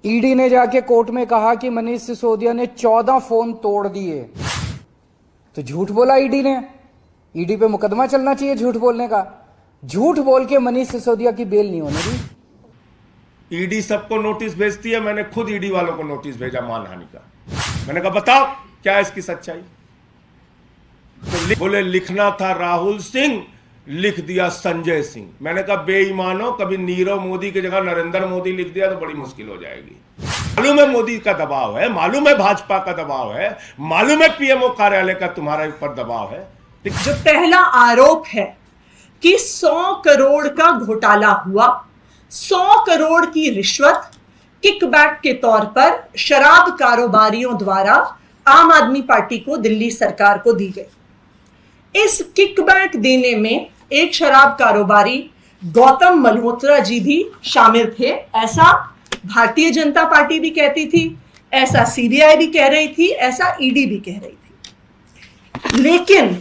ED ने जाके court में कहा कि मनीष सिसोदिया ने 14 फोन तोड़ दिए, तो झूठ बोला ईडी ने। ईडी पे मुकदमा चलना चाहिए झूठ बोलने का। झूठ बोल के मनीष सिसोदिया की बेल नहीं होने दी। ईडी सबको नोटिस भेजती है, मैंने खुद ईडी वालों को नोटिस भेजा मानहानि का। मैंने कहा बताओ क्या है इसकी सच्चाई। तो बोले लिखना था राहुल सिंह, लिख दिया संजय सिंह। मैंने कहा बेईमानो, कभी नीरव मोदी की जगह नरेंद्र मोदी लिख दिया तो बड़ी मुश्किल हो जाएगी। मालूम है मोदी का दबाव है, मालूम है भाजपा का दबाव है, मालूम है पीएमओ कार्यालय का तुम्हारे ऊपर दबाव है। जो पहला आरोप है कि 100 करोड़ का घोटाला हुआ, 100 करोड़ की रिश्वत किकबैक के तौर पर शराब कारोबारियों द्वारा आम आदमी पार्टी को, दिल्ली सरकार को दी गई। इस किकबैक देने में एक शराब कारोबारी गौतम मल्होत्रा जी भी शामिल थे, ऐसा भारतीय जनता पार्टी भी कहती थी, ऐसा सीबीआई भी कह रही थी, ऐसा ईडी भी कह रही थी। लेकिन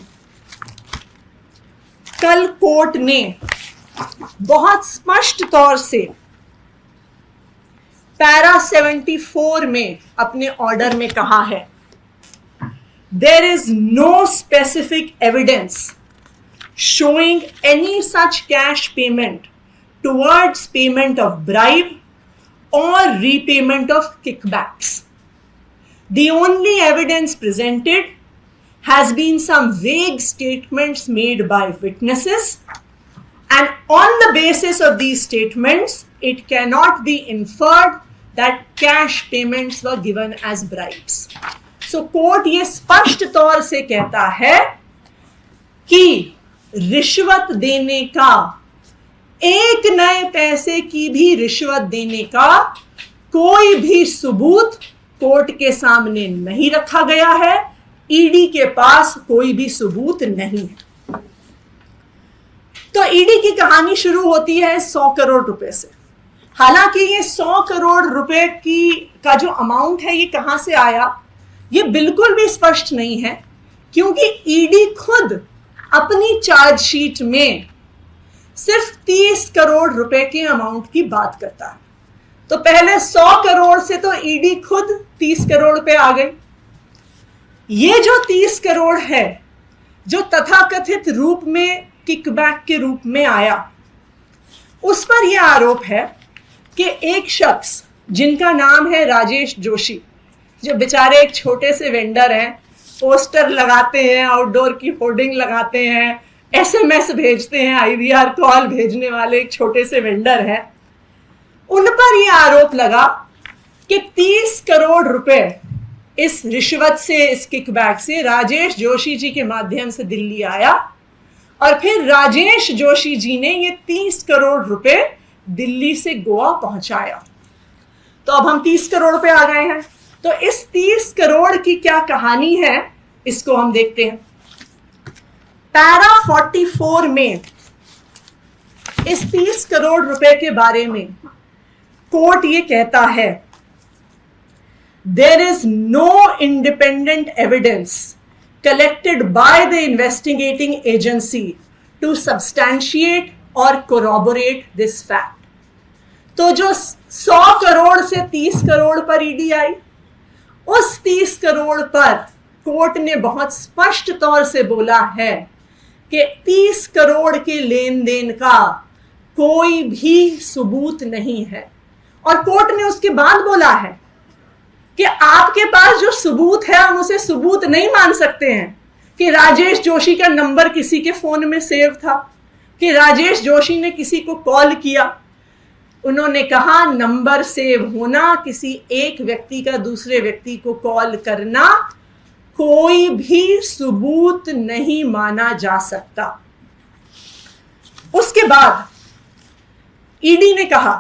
कल कोर्ट ने बहुत स्पष्ट तौर से पैरा 74 में अपने ऑर्डर में कहा है, there is no specific evidence showing any such cash payment towards payment of bribe or repayment of kickbacks. The only evidence presented has been some vague statements made by witnesses, and on the basis of these statements, it cannot be inferred that cash payments were given as bribes. So court ये स्पष्ट तौर से कहता है कि रिश्वत देने का, एक नए पैसे की भी रिश्वत देने का कोई भी सबूत कोर्ट के सामने नहीं रखा गया है। ईडी के पास कोई भी सबूत नहीं है। तो ईडी की कहानी शुरू होती है 100 करोड़ रुपए से। हालांकि ये 100 करोड़ रुपए का जो अमाउंट है ये कहां से आया, ये बिल्कुल भी स्पष्ट नहीं है, क्योंकि ईडी खुद अपनी चार्जशीट में सिर्फ 30 करोड़ रुपए के अमाउंट की बात करता है। तो पहले 100 करोड़ से तो ईडी खुद 30 करोड़ पे आ गई। ये जो 30 करोड़ है, जो तथाकथित रूप में किकबैक के रूप में आया, उस पर यह आरोप है कि एक शख्स जिनका नाम है राजेश जोशी, जो बेचारे एक छोटे से वेंडर हैं, पोस्टर लगाते हैं, आउटडोर की होर्डिंग लगाते हैं, एसएमएस भेजते हैं, आईवीआर कॉल भेजने वाले एक छोटे से वेंडर हैं, उन पर यह आरोप लगा कि 30 करोड़ रुपए इस रिश्वत से, इस किकबैक से राजेश जोशी जी के माध्यम से दिल्ली आया, और फिर राजेश जोशी जी ने ये 30 करोड़ रुपए दिल्ली से गोवा पहुंचाया। तो अब हम 30 करोड़ पे आ गए हैं। तो इस 30 करोड़ की क्या कहानी है, इसको हम देखते हैं। पैरा 44 में इस 30 करोड़ रुपए के बारे में कोर्ट ये कहता है, there is no independent evidence collected by the investigating agency to substantiate और कोरॉबोरेट दिस फैक्ट। तो जो 100 करोड़ से 30 करोड़ पर ईडी आई, उस 30 करोड़ पर कोर्ट ने बहुत स्पष्ट तौर से बोला है कि 30 करोड़ के लेन देन का कोई भी सबूत नहीं है। और कोर्ट ने उसके बाद बोला है कि आपके पास जो सबूत है, हम उसे सबूत नहीं मान सकते हैं कि राजेश जोशी का नंबर किसी के फोन में सेव था, कि राजेश जोशी ने किसी को कॉल किया। उन्होंने कहा नंबर सेव होना, किसी एक व्यक्ति का दूसरे व्यक्ति को कॉल करना, कोई भी सबूत नहीं माना जा सकता। उसके बाद ईडी ने कहा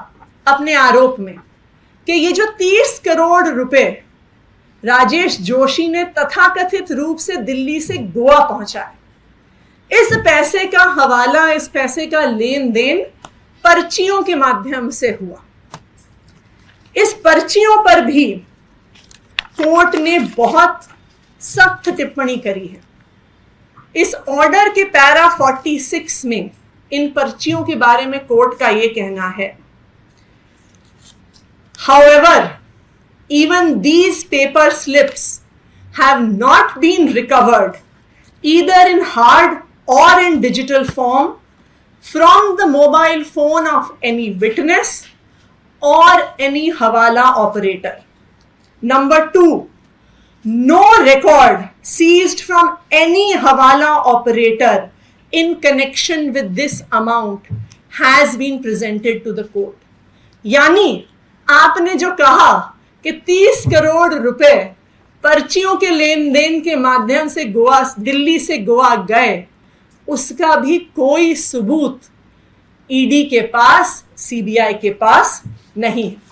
अपने आरोप में कि ये जो 30 करोड़ रुपए राजेश जोशी ने तथाकथित रूप से दिल्ली से गोवा पहुंचाए, इस पैसे का हवाला, इस पैसे का लेन देन पर्चियों के माध्यम से हुआ। इस पर्चियों पर भी कोर्ट ने बहुत सख्त टिप्पणी करी है। इस ऑर्डर के पैरा 46 में इन पर्चियों के बारे में कोर्ट का यह कहना है, However, even these paper slips have not been recovered either in hard or in digital form from the mobile phone of any witness or any hawala operator. Number 2, no record seized from any hawala operator in connection with this amount has been presented to the court. यानी आपने जो कहा कि 30 करोड़ रुपए पर्चियों के लेन then के माध्यम से गोवा, दिल्ली से गोवा गए, उसका भी कोई सबूत ईडी के पास, सीबीआई के पास नहीं है।